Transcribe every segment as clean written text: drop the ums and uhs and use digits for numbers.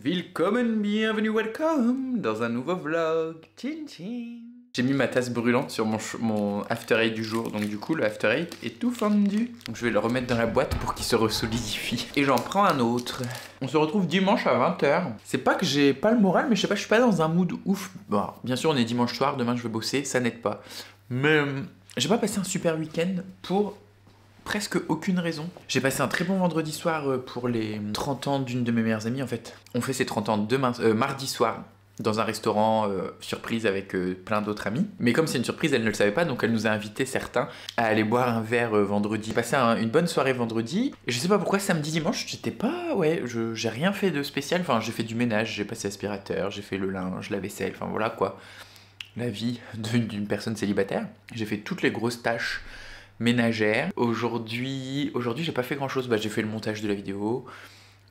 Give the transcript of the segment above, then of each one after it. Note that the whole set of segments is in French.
Willkommen, bienvenue, welcome dans un nouveau vlog. Tchin tchin. J'ai mis ma tasse brûlante sur mon after eight du jour, donc du coup le after eight est tout fondu. Donc je vais le remettre dans la boîte pour qu'il se resolidifie. Et j'en prends un autre. On se retrouve dimanche à 20 h. C'est pas que j'ai pas le moral, mais je sais pas, je suis pas dans un mood ouf. Bon, bien sûr on est dimanche soir, demain je vais bosser, ça n'aide pas. Mais j'ai pas passé un super week-end pour presque aucune raison. J'ai passé un très bon vendredi soir pour les 30 ans d'une de mes meilleures amies en fait. On fait ses 30 ans demain, mardi soir dans un restaurant surprise avec plein d'autres amis. Mais comme c'est une surprise, elle ne le savait pas, donc elle nous a invités certains à aller boire un verre vendredi. J'ai passé une bonne soirée vendredi. Et je sais pas pourquoi samedi, dimanche, j'étais pas... Ouais, j'ai rien fait de spécial. Enfin, j'ai fait du ménage, j'ai passé aspirateur, j'ai fait le linge, la vaisselle, enfin voilà quoi. La vie d'une personne célibataire. J'ai fait toutes les grosses tâches ménagères. Aujourd'hui, j'ai pas fait grand chose. J'ai fait le montage de la vidéo.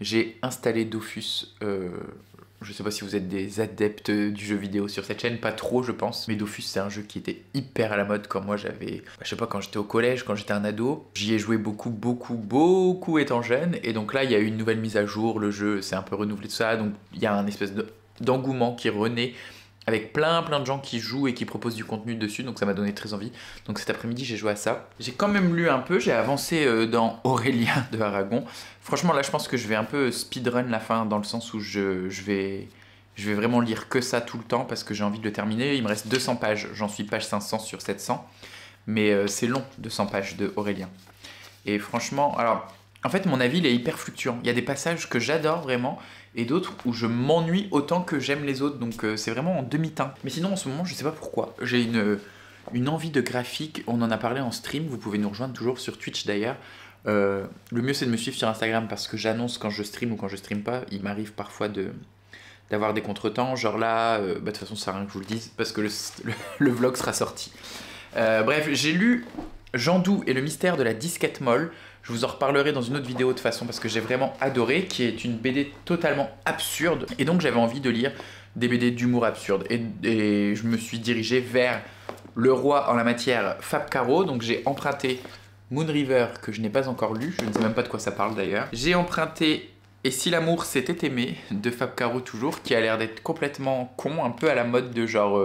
J'ai installé Dofus. Je sais pas si vous êtes des adeptes du jeu vidéo sur cette chaîne, pas trop je pense. Mais Dofus c'est un jeu qui était hyper à la mode quand moi j'avais... je sais pas, quand j'étais au collège, quand j'étais un ado. J'y ai joué beaucoup étant jeune. Et donc là il y a eu une nouvelle mise à jour, le jeu s'est un peu renouvelé tout ça. Donc il y a un espèce d'engouement qui renaît. Avec plein de gens qui jouent et qui proposent du contenu dessus, donc ça m'a donné très envie. Donc cet après-midi j'ai joué à ça. J'ai quand même lu un peu, j'ai avancé dans Aurélien de Aragon. Franchement là je pense que je vais un peu speedrun la fin, dans le sens où je vais vraiment lire que ça tout le temps parce que j'ai envie de le terminer. Il me reste 200 pages, j'en suis page 500 sur 700. Mais c'est long, 200 pages de Aurélien. Et franchement, alors... En fait, mon avis, il est hyper fluctuant. Il y a des passages que j'adore vraiment, et d'autres où je m'ennuie autant que j'aime les autres. Donc c'est vraiment en demi-teint. Mais sinon, en ce moment, je sais pas pourquoi. J'ai une envie de graphique. On en a parlé en stream. Vous pouvez nous rejoindre toujours sur Twitch d'ailleurs. Le mieux, c'est de me suivre sur Instagram parce que j'annonce quand je stream ou quand je stream pas. Il m'arrive parfois d'avoir des contretemps. Genre là, de toute façon, ça sert à rien que je vous le dise parce que le vlog sera sorti. Bref, j'ai lu Jandou et le mystère de la disquette molle. Je vous en reparlerai dans une autre vidéo de façon parce que j'ai vraiment adoré, qui est une BD totalement absurde. Et donc j'avais envie de lire des BD d'humour absurde. Et je me suis dirigé vers le roi en la matière, Fab Caro. Donc j'ai emprunté Moon River, que je n'ai pas encore lu. Je ne sais même pas de quoi ça parle d'ailleurs. J'ai emprunté Et si l'amour s'était aimé, de Fab Caro toujours, qui a l'air d'être complètement con, un peu à la mode de genre...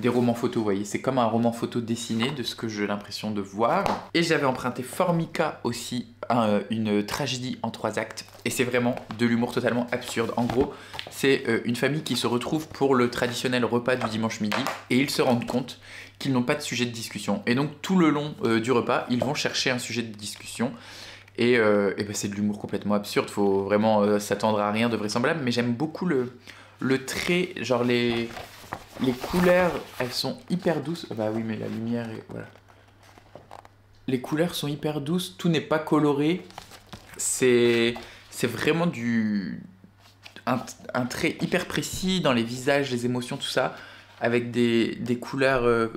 des romans photos, vous voyez, c'est comme un roman photo dessiné de ce que j'ai l'impression de voir. Et j'avais emprunté Formica aussi, une tragédie en 3 actes. Et c'est vraiment de l'humour totalement absurde. En gros, c'est une famille qui se retrouve pour le traditionnel repas du dimanche midi. Et ils se rendent compte qu'ils n'ont pas de sujet de discussion. Et donc tout le long du repas, ils vont chercher un sujet de discussion. Et c'est de l'humour complètement absurde. Faut vraiment s'attendre à rien de vraisemblable. Mais j'aime beaucoup le trait, genre les couleurs, elles sont hyper douces. Bah oui, mais la lumière, voilà. Les couleurs sont hyper douces, tout n'est pas coloré. C'est vraiment un trait hyper précis dans les visages, les émotions, tout ça. Avec des couleurs,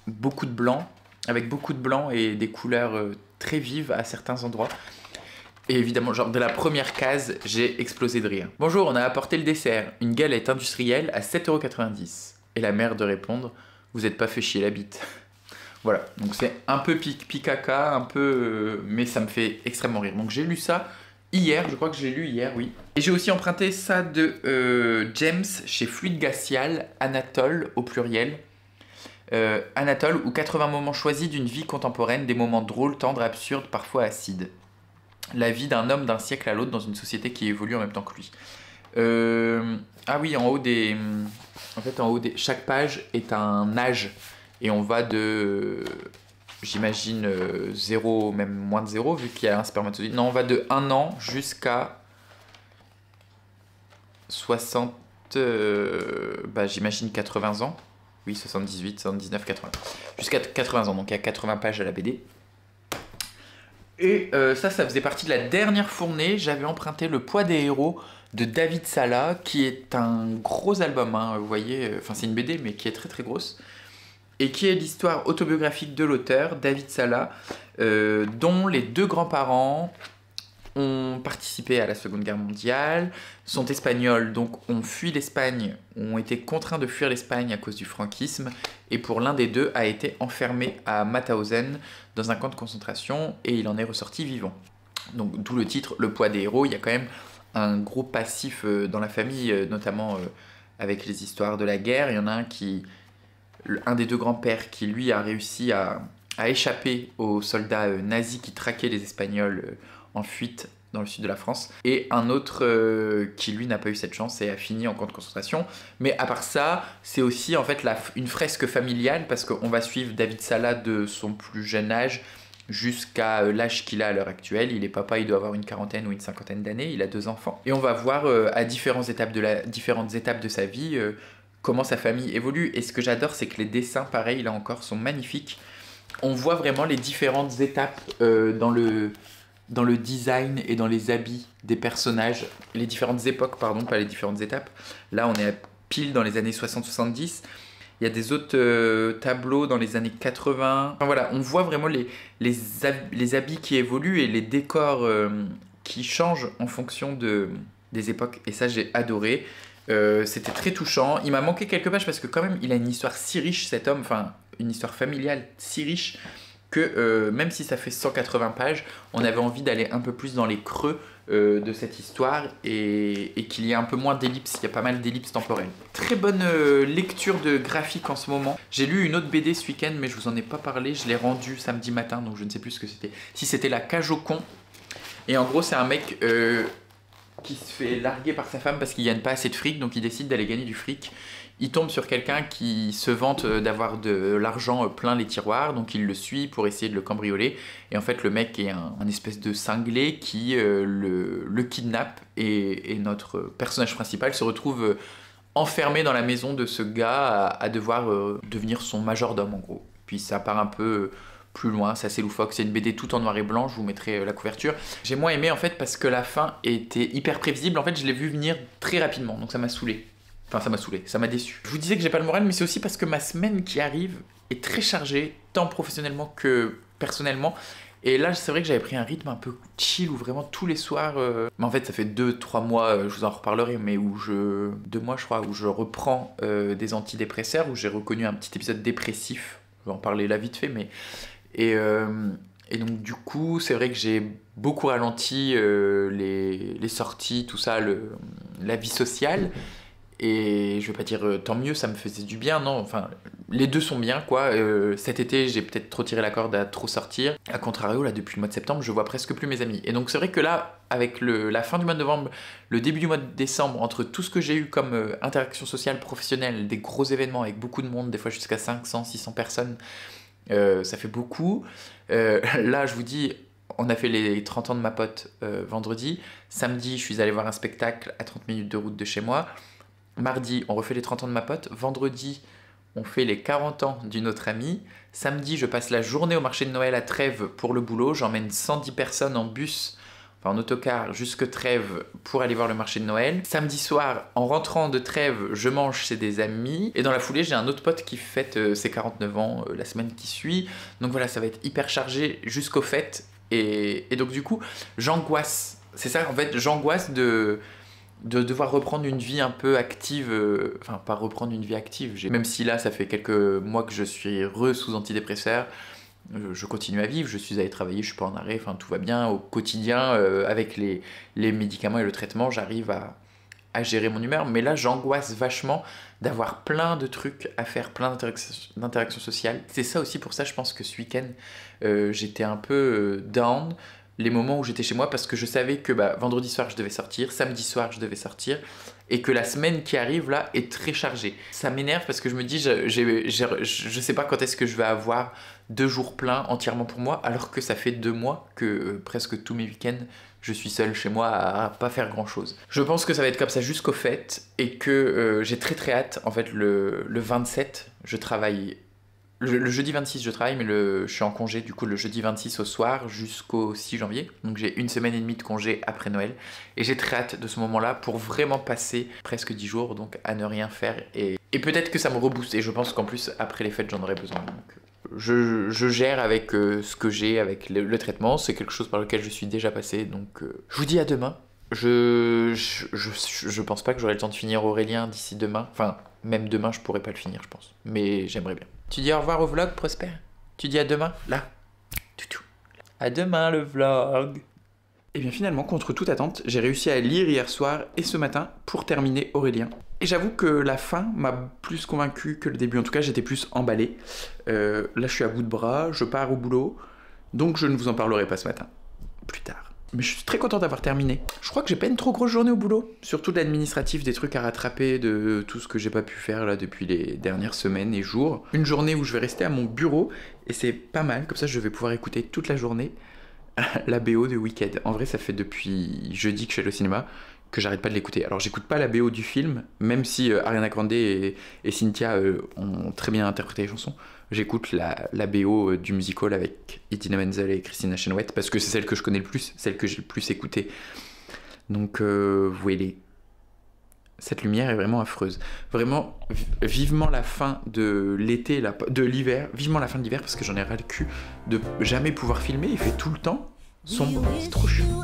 beaucoup de blanc. Avec beaucoup de blanc et des couleurs très vives à certains endroits. Et évidemment, genre de la première case, j'ai explosé de rire. Bonjour, on a apporté le dessert. Une galette industrielle à 7,90 €. Et la mère de répondre, vous êtes pas fait chier la bite. Voilà, donc c'est un peu picaca, un peu... mais ça me fait extrêmement rire. Donc j'ai lu ça hier, je crois que je l'ai lu hier, oui. Et j'ai aussi emprunté ça de James chez Fluide Glacial, Anatole au pluriel. Anatole, ou 80 moments choisis d'une vie contemporaine, des moments drôles, tendres, absurdes, parfois acides. La vie d'un homme d'un siècle à l'autre dans une société qui évolue en même temps que lui. Ah oui, en haut des... En fait, chaque page est un âge. Et on va de... J'imagine 0, même moins de 0, vu qu'il y a un spermatozoïde. Non, on va de 1 an jusqu'à 60... j'imagine 80 ans. Oui, 78, 79, 80. Jusqu'à 80 ans, donc il y a 80 pages à la BD. Et ça faisait partie de la dernière fournée. J'avais emprunté Le poids des héros de David Sala, qui est un gros album, hein, vous voyez, enfin c'est une BD, mais qui est très grosse, et qui est l'histoire autobiographique de l'auteur, David Sala, dont les 2 grands-parents ont participé à la Seconde Guerre mondiale, sont espagnols, donc ont fui l'Espagne, ont été contraints de fuir l'Espagne à cause du franquisme, et pour l'un des 2 a été enfermé à Mauthausen dans un camp de concentration, et il en est ressorti vivant. Donc d'où le titre Le poids des héros. Il y a quand même un gros passif dans la famille, notamment avec les histoires de la guerre. Il y en a un des deux grands-pères qui lui a réussi à échapper aux soldats nazis qui traquaient les Espagnols en fuite dans le sud de la France, et un autre qui lui n'a pas eu cette chance et a fini en camp de concentration. Mais à part ça, c'est aussi en fait une fresque familiale, parce qu'on va suivre David Sala de son plus jeune âge jusqu'à l'âge qu'il a à l'heure actuelle. Il est papa, il doit avoir une quarantaine ou une cinquantaine d'années, il a 2 enfants. Et on va voir à différentes étapes de sa vie comment sa famille évolue. Et ce que j'adore, c'est que les dessins, pareil, là encore, sont magnifiques. On voit vraiment les différentes étapes dans le design et dans les habits des personnages. Les différentes époques, pardon, pas les différentes étapes. Là, on est pile dans les années 60-70. Il y a des autres tableaux dans les années 80. Enfin voilà, on voit vraiment les habits qui évoluent et les décors qui changent en fonction des époques. Et ça, j'ai adoré. C'était très touchant. Il m'a manqué quelques pages parce que quand même, il a une histoire si riche, cet homme. Enfin, une histoire familiale si riche que même si ça fait 180 pages, on avait envie d'aller un peu plus dans les creux de cette histoire et qu'il y ait un peu moins d'ellipses. Il y a pas mal d'ellipses temporelles. Très bonne lecture de graphique en ce moment. J'ai lu une autre BD ce week-end, mais je vous en ai pas parlé. Je l'ai rendue samedi matin, donc je ne sais plus ce que c'était. Si c'était La Cage aux cons. Et en gros, c'est un mec qui se fait larguer par sa femme parce qu'il gagne pas assez de fric, donc il décide d'aller gagner du fric. Il tombe sur quelqu'un qui se vante d'avoir de l'argent plein les tiroirs, donc il le suit pour essayer de le cambrioler. Et en fait, le mec est un espèce de cinglé qui le kidnappe, et notre personnage principal se retrouve enfermé dans la maison de ce gars à devoir devenir son majordome en gros. Puis ça part un peu plus loin, c'est assez loufoque. C'est une BD tout en noir et blanc, je vous mettrai la couverture. J'ai moins aimé en fait parce que la fin était hyper prévisible. En fait, je l'ai vu venir très rapidement, donc ça m'a saoulé. Enfin, ça m'a saoulé, ça m'a déçu. Je vous disais que j'ai pas le moral, mais c'est aussi parce que ma semaine qui arrive est très chargée, tant professionnellement que personnellement. Et là, c'est vrai que j'avais pris un rythme un peu chill, où vraiment tous les soirs... Mais en fait, ça fait 2-3 mois, je vous en reparlerai, mais 2 mois, je crois, où je reprends des antidépresseurs, où j'ai reconnu un petit épisode dépressif. Je vais en parler là vite fait, mais... Et donc, du coup, c'est vrai que j'ai beaucoup ralenti les sorties, tout ça, la vie sociale. Et je vais pas dire tant mieux, ça me faisait du bien, non, enfin, les deux sont bien, quoi. Cet été, j'ai peut-être trop tiré la corde à trop sortir. A contrario, là, depuis le mois de septembre, je vois presque plus mes amis. Et donc, c'est vrai que là, avec la fin du mois de novembre, le début du mois de décembre, entre tout ce que j'ai eu comme interaction sociale, professionnelle, des gros événements avec beaucoup de monde, des fois jusqu'à 500, 600 personnes, ça fait beaucoup. Là, je vous dis... On a fait les 30 ans de ma pote vendredi. Samedi, je suis allé voir un spectacle à 30 minutes de route de chez moi. Mardi, on refait les 30 ans de ma pote. Vendredi, on fait les 40 ans d'une autre amie. Samedi, je passe la journée au marché de Noël à Trèves pour le boulot. J'emmène 110 personnes en bus, enfin en autocar, jusque Trèves pour aller voir le marché de Noël. Samedi soir, en rentrant de Trèves, je mange chez des amis. Et dans la foulée, j'ai un autre pote qui fête ses 49 ans la semaine qui suit. Donc voilà, ça va être hyper chargé jusqu'aux fêtes. Et donc du coup, j'angoisse. C'est ça, en fait, j'angoisse de devoir reprendre une vie un peu active, enfin pas reprendre une vie active, même si là ça fait quelques mois que je suis sous antidépresseur, je continue à vivre, je suis allé travailler, je suis pas en arrêt, enfin tout va bien au quotidien, avec les médicaments et le traitement, j'arrive à gérer mon humeur, mais là j'angoisse vachement d'avoir plein de trucs à faire, plein d'interactions sociales. C'est ça aussi, pour ça je pense que ce week-end j'étais un peu down, les moments où j'étais chez moi, parce que je savais que vendredi soir je devais sortir, samedi soir je devais sortir, et que la semaine qui arrive là est très chargée. Ça m'énerve parce que je me dis, je sais pas quand est-ce que je vais avoir 2 jours pleins entièrement pour moi, alors que ça fait 2 mois que presque tous mes week-ends je suis seul chez moi à pas faire grand chose. Je pense que ça va être comme ça jusqu'aux fêtes, et que j'ai très très hâte. En fait, le 27, je travaille. Le jeudi 26, je travaille, mais je suis en congé, du coup, le jeudi 26 au soir jusqu'au 6 janvier. Donc j'ai 1 semaine et demie de congé après Noël. Et j'ai très hâte de ce moment-là pour vraiment passer presque 10 jours, donc à ne rien faire. Et peut-être que ça me rebooste. Et je pense qu'en plus, après les fêtes, j'en aurai besoin. Donc je gère avec ce que j'ai, avec le traitement. C'est quelque chose par lequel je suis déjà passé. Donc je vous dis à demain. Je pense pas que j'aurai le temps de finir Aurélien d'ici demain. Enfin, même demain, je pourrais pas le finir, je pense. Mais j'aimerais bien. Tu dis au revoir au vlog, Prosper? Tu dis à demain? Là. Toutou. À demain, le vlog. Et bien finalement, contre toute attente, j'ai réussi à lire hier soir et ce matin pour terminer Aurélien. Et j'avoue que la fin m'a plus convaincu que le début. En tout cas, j'étais plus emballé. Là, je suis à bout de bras, je pars au boulot. Donc je ne vous en parlerai pas ce matin. Plus tard. Mais je suis très content d'avoir terminé. Je crois que j'ai pas une trop grosse journée au boulot. Surtout de l'administratif, des trucs à rattraper, de tout ce que j'ai pas pu faire là depuis les dernières semaines et jours. Une journée où je vais rester à mon bureau et c'est pas mal. Comme ça, je vais pouvoir écouter toute la journée la BO de Wicked. En vrai, ça fait depuis jeudi que je suis allé au cinéma que j'arrête pas de l'écouter. Alors, j'écoute pas la BO du film, même si Ariana Grande et Cynthia ont très bien interprété les chansons. J'écoute la BO du musical avec Idina Menzel et Christina Chenoweth parce que c'est celle que je connais le plus, celle que j'ai le plus écoutée. Donc, vous voyez, cette lumière est vraiment affreuse. Vraiment, vivement la fin de l'été, de l'hiver, vivement la fin de l'hiver parce que j'en ai ras le cul de jamais pouvoir filmer. Il fait tout le temps sombre, c'est trop chiant.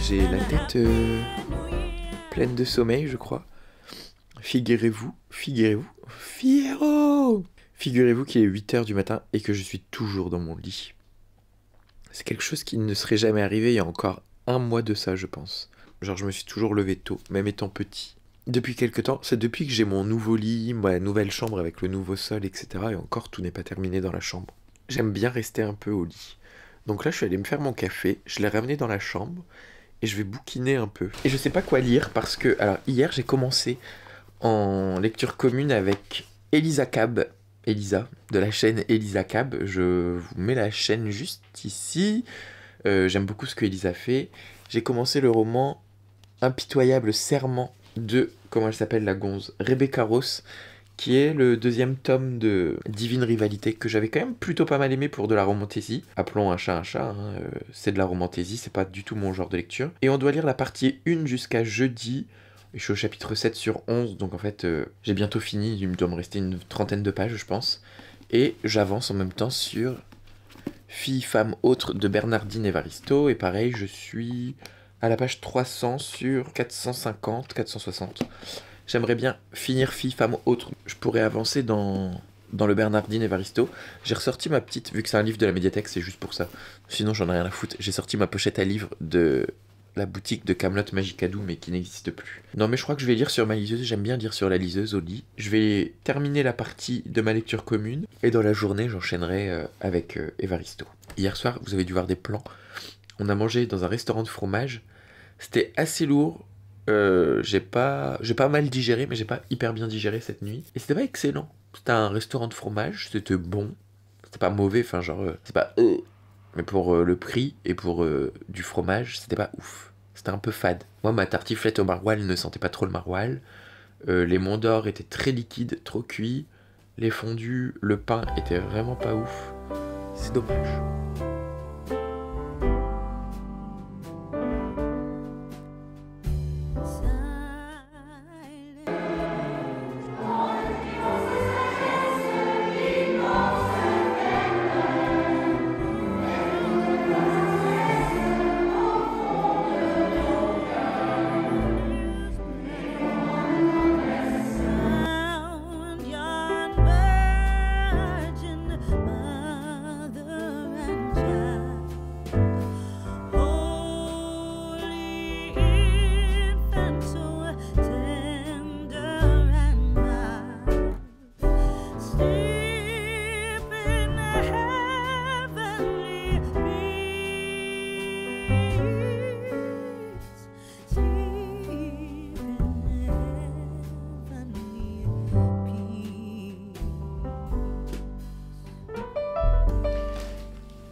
J'ai la tête pleine de sommeil, je crois. Figurez-vous qu'il est 8h du matin et que je suis toujours dans mon lit. C'est quelque chose qui ne serait jamais arrivé il y a encore un mois de ça, je pense. Genre, je me suis toujours levé tôt, même étant petit. Depuis quelque temps, c'est depuis que j'ai mon nouveau lit, ma nouvelle chambre avec le nouveau sol, etc. Et encore, tout n'est pas terminé dans la chambre. J'aime bien rester un peu au lit. Donc là, je suis allé me faire mon café, je l'ai ramené dans la chambre. Et je vais bouquiner un peu. Et je sais pas quoi lire parce que... Alors, hier, j'ai commencé en lecture commune avec Elisa Cab. Elisa, de la chaîne Elisa Cab. Je vous mets la chaîne juste ici. J'aime beaucoup ce que Elisa fait. J'ai commencé le roman Impitoyable serment de... Comment elle s'appelle, la gonze Rebecca Ross, qui est le deuxième tome de Divine Rivalité, que j'avais quand même plutôt pas mal aimé pour de la romantaisie. Appelons un chat, hein, c'est de la romantaisie, c'est pas du tout mon genre de lecture. Et on doit lire la partie 1 jusqu'à jeudi, et je suis au chapitre 7 sur 11, donc en fait, j'ai bientôt fini, il me doit me rester une trentaine de pages, je pense. Et j'avance en même temps sur Fille, femme, autre de Bernardine Evaristo, et pareil, je suis à la page 300 sur 450, 460. J'aimerais bien finir Fille, femme, autre. Je pourrais avancer dans le Bernardine Evaristo. J'ai ressorti ma petite, vu que c'est un livre de la médiathèque, c'est juste pour ça. Sinon, j'en ai rien à foutre. J'ai sorti ma pochette à livres de la boutique de Camelot Magicadou, mais qui n'existe plus. Non, mais je crois que je vais lire sur ma liseuse. J'aime bien lire sur la liseuse au lit. Je vais terminer la partie de ma lecture commune. Et dans la journée, j'enchaînerai avec Evaristo. Hier soir, vous avez dû voir des plans. On a mangé dans un restaurant de fromage. C'était assez lourd. J'ai pas mal digéré, mais j'ai pas hyper bien digéré cette nuit. Et c'était pas excellent. C'était un restaurant de fromage, c'était bon. C'était pas mauvais, enfin genre, c'est pas... Mais pour le prix et pour du fromage, c'était pas ouf. C'était un peu fade. Moi, ma tartiflette au maroilles ne sentait pas trop le maroilles. Les monts d'or étaient très liquides, trop cuits. Les fondus, le pain était vraiment pas ouf. C'est dommage.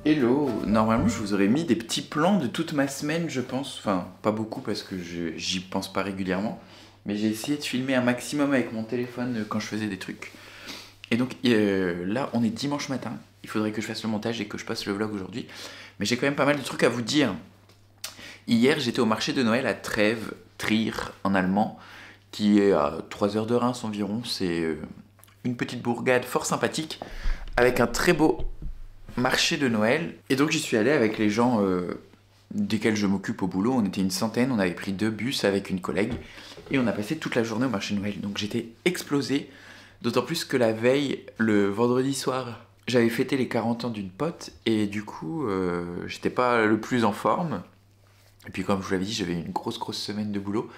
Hello, normalement je vous aurais mis des petits plans de toute ma semaine je pense, enfin pas beaucoup parce que j'y pense pas régulièrement, mais j'ai essayé de filmer un maximum avec mon téléphone quand je faisais des trucs. Et donc là on est dimanche matin, il faudrait que je fasse le montage et que je passe le vlog aujourd'hui, mais j'ai quand même pas mal de trucs à vous dire. Hier, j'étais au marché de Noël à Trèves, Trier en allemand, qui est à 3 heures de Reims environ. C'est une petite bourgade fort sympathique, avec un très beau marché de Noël. Et donc j'y suis allé avec les gens desquels je m'occupe au boulot. On était une centaine, on avait pris 2 bus avec une collègue, et on a passé toute la journée au marché de Noël. Donc j'étais explosé, d'autant plus que la veille, le vendredi soir, j'avais fêté les 40 ans d'une pote, et du coup, j'étais pas le plus en forme. Et puis comme je vous l'avais dit, j'avais une grosse semaine de boulot.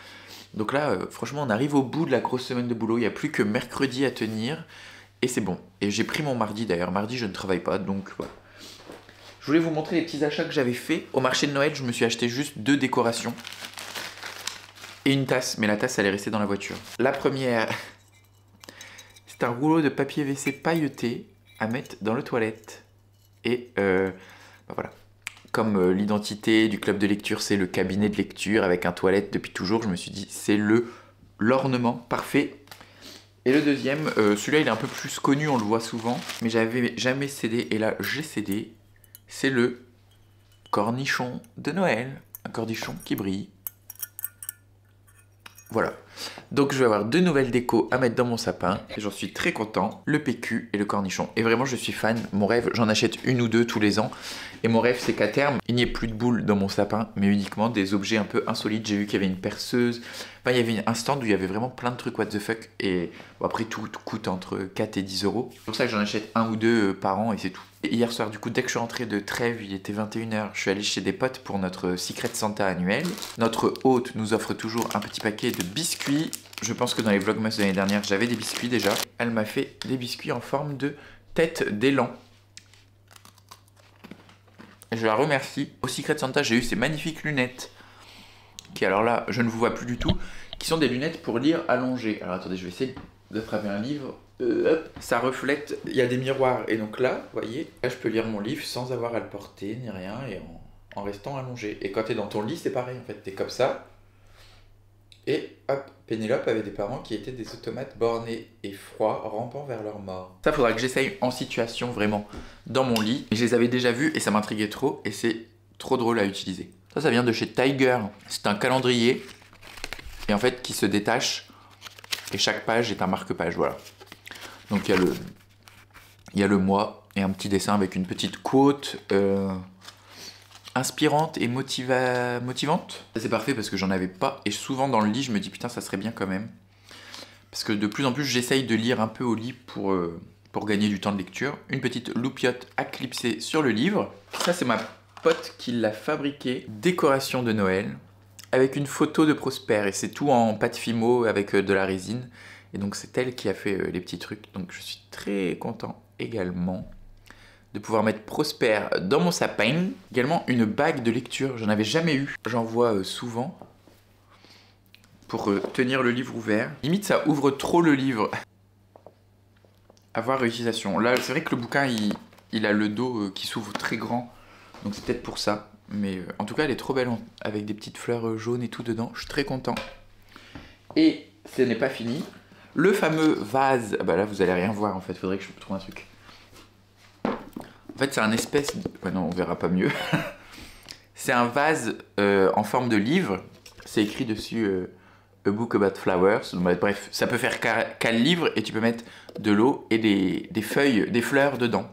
Donc là, franchement, on arrive au bout de la grosse semaine de boulot. Il n'y a plus que mercredi à tenir. Et c'est bon. Et j'ai pris mon mardi d'ailleurs. Mardi, je ne travaille pas. Donc voilà. Je voulais vous montrer les petits achats que j'avais fait. Au marché de Noël, je me suis acheté juste 2 décorations. Et une tasse. Mais la tasse, elle est restée dans la voiture. La première, c'est un rouleau de papier WC pailleté à mettre dans les toilettes. Et voilà. Comme l'identité du club de lecture, c'est le cabinet de lecture avec un toilette depuis toujours, je me suis dit, c'est l'ornement parfait. Et le deuxième, celui-là il est un peu plus connu, on le voit souvent, mais j'avais jamais cédé, et là j'ai cédé. C'est le cornichon de Noël, un cornichon qui brille. Voilà. Donc je vais avoir 2 nouvelles décos à mettre dans mon sapin, et j'en suis très content, le PQ et le cornichon. Et vraiment je suis fan, mon rêve, j'en achète 1 ou 2 tous les ans, et mon rêve c'est qu'à terme, il n'y ait plus de boules dans mon sapin, mais uniquement des objets un peu insolites. J'ai vu qu'il y avait une perceuse, enfin il y avait un stand où il y avait vraiment plein de trucs what the fuck, et bon, après tout coûte entre 4 et 10 euros. C'est pour ça que j'en achète 1 ou 2 par an, et c'est tout. Et hier soir, du coup, dès que je suis rentré de Trèves, il était 21 h, je suis allé chez des potes pour notre Secret Santa annuel. Notre hôte nous offre toujours un petit paquet de biscuits. Je pense que dans les vlogmas de l'année dernière, j'avais des biscuits déjà. Elle m'a fait des biscuits en forme de tête d'élan. Je la remercie. Au Secret Santa, j'ai eu ces magnifiques lunettes, qui alors là, je ne vous vois plus du tout, qui sont des lunettes pour lire allongées. Alors attendez, je vais essayer d'attraper un livre. Hop, ça reflète, il y a des miroirs, et donc là, vous voyez, là je peux lire mon livre sans avoir à le porter, ni rien, et en restant allongé. Et quand t'es dans ton lit, c'est pareil, en fait, t'es comme ça, et hop, Pénélope avait des parents qui étaient des automates bornés et froids, rampant vers leur mort. Ça, faudra que j'essaye en situation, vraiment, dans mon lit. Je les avais déjà vus, et ça m'intriguait trop, et c'est trop drôle à utiliser. Ça vient de chez Tiger. C'est un calendrier, et en fait, qui se détache, et chaque page est un marque-page, voilà. Donc il y a le mois et un petit dessin avec une petite quote inspirante et motivante. C'est parfait parce que j'en avais pas, et souvent dans le lit je me dis putain ça serait bien quand même. Parce que de plus en plus j'essaye de lire un peu au lit pour gagner du temps de lecture. Une petite loupiote à clipser sur le livre. Ça c'est ma pote qui l'a fabriqué. Décoration de Noël avec une photo de Prosper, et c'est tout en pâte fimo avec de la résine. Et donc c'est elle qui a fait les petits trucs. Donc je suis très content également de pouvoir mettre Prosper dans mon sapin. Également une bague de lecture, j'en avais jamais eu. J'en vois souvent pour tenir le livre ouvert. Limite ça ouvre trop le livre. Avoir réutilisation. Là c'est vrai que le bouquin il a le dos qui s'ouvre très grand. Donc c'est peut-être pour ça. Mais en tout cas elle est trop belle avec des petites fleurs jaunes et tout dedans. Je suis très content. Et ce n'est pas fini. Le fameux vase, ah bah là vous allez rien voir en fait, faudrait que je trouve un truc. En fait c'est un espèce, ouais, non on verra pas mieux. C'est un vase en forme de livre, c'est écrit dessus A Book About Flowers. Donc, bref, ça peut faire qu'un livre, et tu peux mettre de l'eau et des feuilles, des fleurs dedans.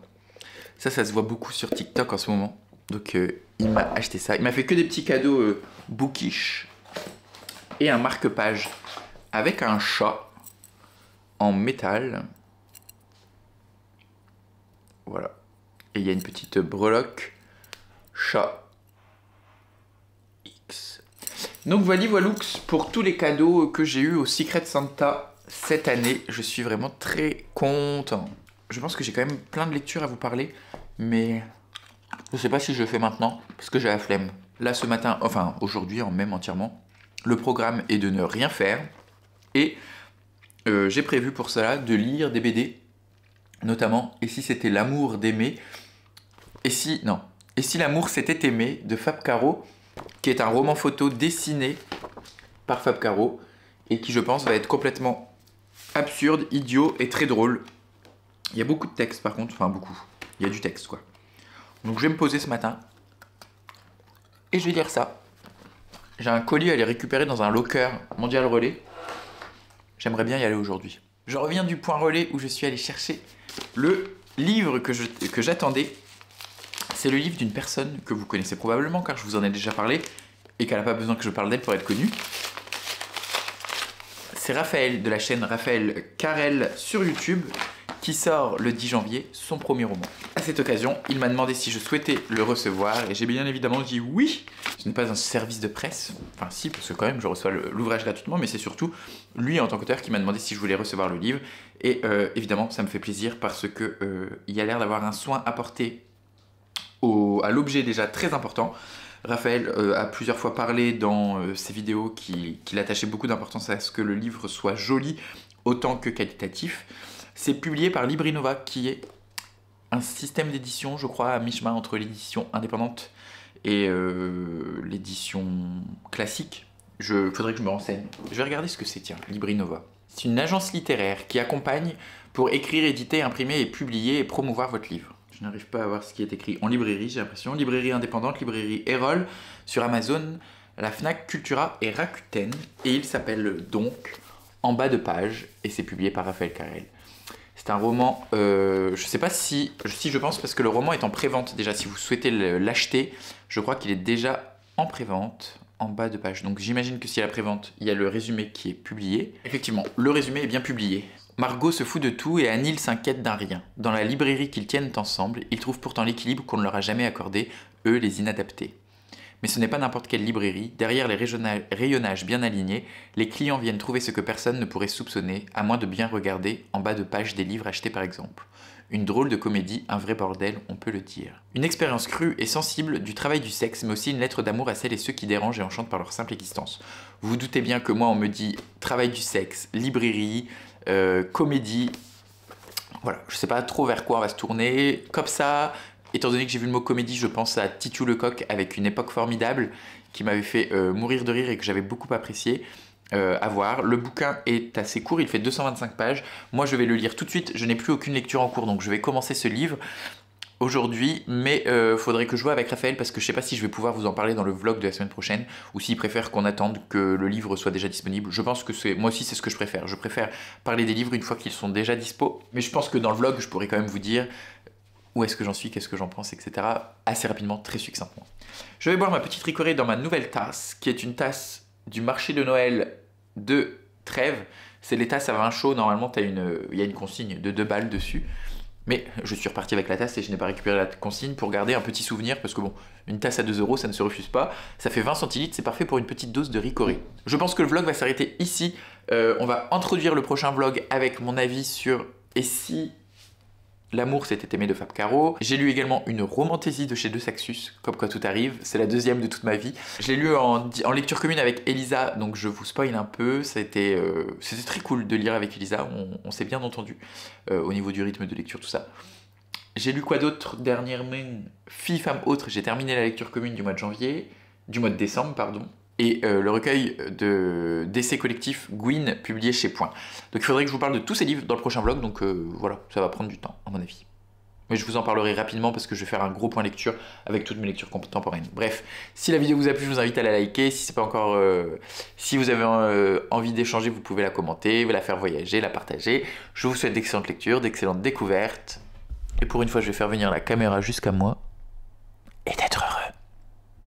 Ça se voit beaucoup sur TikTok en ce moment. Donc il m'a acheté ça, il m'a fait que des petits cadeaux bookish. Et un marque-page avec un chat en métal. Voilà. Et il y a une petite breloque chat X. Donc voilà pour tous les cadeaux que j'ai eu au Secret Santa cette année. Je suis vraiment très content. Je pense que j'ai quand même plein de lectures à vous parler, mais je sais pas si je le fais maintenant parce que j'ai la flemme. Là ce matin, enfin aujourd'hui même entièrement, le programme est de ne rien faire, et j'ai prévu pour cela de lire des BD, notamment Et si c'était l'amour d'aimer, et si l'amour s'était aimé de Fab Caro, qui est un roman photo dessiné par Fab Caro, et qui je pense va être complètement absurde, idiot et très drôle. Il y a beaucoup de texte par contre, enfin beaucoup, il y a du texte quoi. Donc je vais me poser ce matin, et je vais lire ça. J'ai un colis à aller récupérer dans un locker Mondial Relais. J'aimerais bien y aller aujourd'hui. Je reviens du point relais où je suis allé chercher le livre que j'attendais. C'est le livre d'une personne que vous connaissez probablement car je vous en ai déjà parlé et qu'elle n'a pas besoin que je parle d'elle pour être connue. C'est Raphaël de la chaîne Raphaël Carrel sur YouTube qui sort le 10 janvier son premier roman. À cette occasion, il m'a demandé si je souhaitais le recevoir et j'ai bien évidemment dit oui. Ce n'est pas un service de presse, enfin si, parce que quand même je reçois l'ouvrage gratuitement, mais c'est surtout lui en tant qu'auteur qui m'a demandé si je voulais recevoir le livre. Et évidemment, ça me fait plaisir parce que il y a l'air d'avoir un soin apporté à l'objet déjà très important. Raphaël a plusieurs fois parlé dans ses vidéos qu'il attachait beaucoup d'importance à ce que le livre soit joli autant que qualitatif. C'est publié par Librinova qui est un système d'édition, je crois, à mi-chemin entre l'édition indépendante et l'édition classique. Faudrait que je me renseigne. Je vais regarder ce que c'est, tiens, Librinova. C'est une agence littéraire qui accompagne pour écrire, éditer, imprimer et publier et promouvoir votre livre. Je n'arrive pas à voir ce qui est écrit en librairie, j'ai l'impression. Librairie indépendante, librairie Erol, sur Amazon, la Fnac, Cultura et Rakuten. Et il s'appelle donc En bas de page et c'est publié par Raphaël Carrel. C'est un roman, je sais pas si je pense parce que le roman est en pré-vente déjà. Si vous souhaitez l'acheter, je crois qu'il est déjà en pré-vente, en bas de page. Donc j'imagine que s'il y a la pré-vente, il y a le résumé qui est publié. Effectivement, le résumé est bien publié. Margot se fout de tout et Anil s'inquiète d'un rien. Dans la librairie qu'ils tiennent ensemble, ils trouvent pourtant l'équilibre qu'on ne leur a jamais accordé, eux les inadaptés. Mais ce n'est pas n'importe quelle librairie, derrière les rayonnages bien alignés, les clients viennent trouver ce que personne ne pourrait soupçonner, à moins de bien regarder en bas de page des livres achetés par exemple. Une drôle de comédie, un vrai bordel, on peut le dire. Une expérience crue et sensible du travail du sexe, mais aussi une lettre d'amour à celles et ceux qui dérangent et enchantent par leur simple existence. Vous vous doutez bien que moi on me dit travail du sexe, librairie, comédie, voilà, je sais pas trop vers quoi on va se tourner, comme ça. Étant donné que j'ai vu le mot comédie, je pense à Titu Lecoq avec Une époque formidable qui m'avait fait mourir de rire et que j'avais beaucoup apprécié à voir. Le bouquin est assez court, il fait 225 pages. Moi, je vais le lire tout de suite. Je n'ai plus aucune lecture en cours, donc je vais commencer ce livre aujourd'hui. Mais faudrait que je vois avec Raphaël parce que je sais pas si je vais pouvoir vous en parler dans le vlog de la semaine prochaine ou s'il préfère qu'on attende que le livre soit déjà disponible. Je pense que moi aussi c'est ce que je préfère. Je préfère parler des livres une fois qu'ils sont déjà dispo. Mais je pense que dans le vlog, je pourrais quand même vous dire où est-ce que j'en suis, qu'est-ce que j'en pense, etc. assez rapidement, très succinctement. Je vais boire ma petite ricorée dans ma nouvelle tasse, qui est une tasse du marché de Noël de Trèves. C'est les tasses à vin chaud, normalement il y a une consigne de 2 balles dessus. Mais je suis reparti avec la tasse et je n'ai pas récupéré la consigne pour garder un petit souvenir, parce que bon, une tasse à 2 €, ça ne se refuse pas. Ça fait 20 centilitres, c'est parfait pour une petite dose de ricorée. Je pense que le vlog va s'arrêter ici. On va introduire le prochain vlog avec mon avis sur « Et si l'amour c'était aimé » de Fab Caro. J'ai lu également une romantaisie de chez De Saxus, comme quoi tout arrive, c'est la deuxième de toute ma vie. Je l'ai lu en lecture commune avec Elisa, donc je vous spoil un peu, c'était très cool de lire avec Elisa, on s'est bien entendu au niveau du rythme de lecture, tout ça. J'ai lu quoi d'autre dernièrement? Filles, femmes, autres, j'ai terminé la lecture commune du mois de décembre, pardon. Et le recueil d'essais collectifs Gwyn, publié chez Point. Donc il faudrait que je vous parle de tous ces livres dans le prochain vlog, donc voilà, ça va prendre du temps, à mon avis. Mais je vous en parlerai rapidement parce que je vais faire un gros point lecture avec toutes mes lectures contemporaines. Bref, si la vidéo vous a plu, je vous invite à la liker. Si c'est pas encore, si vous avez envie d'échanger, vous pouvez la commenter, la faire voyager, la partager. Je vous souhaite d'excellentes lectures, d'excellentes découvertes. Et pour une fois, je vais faire venir la caméra jusqu'à moi et d'être heureux.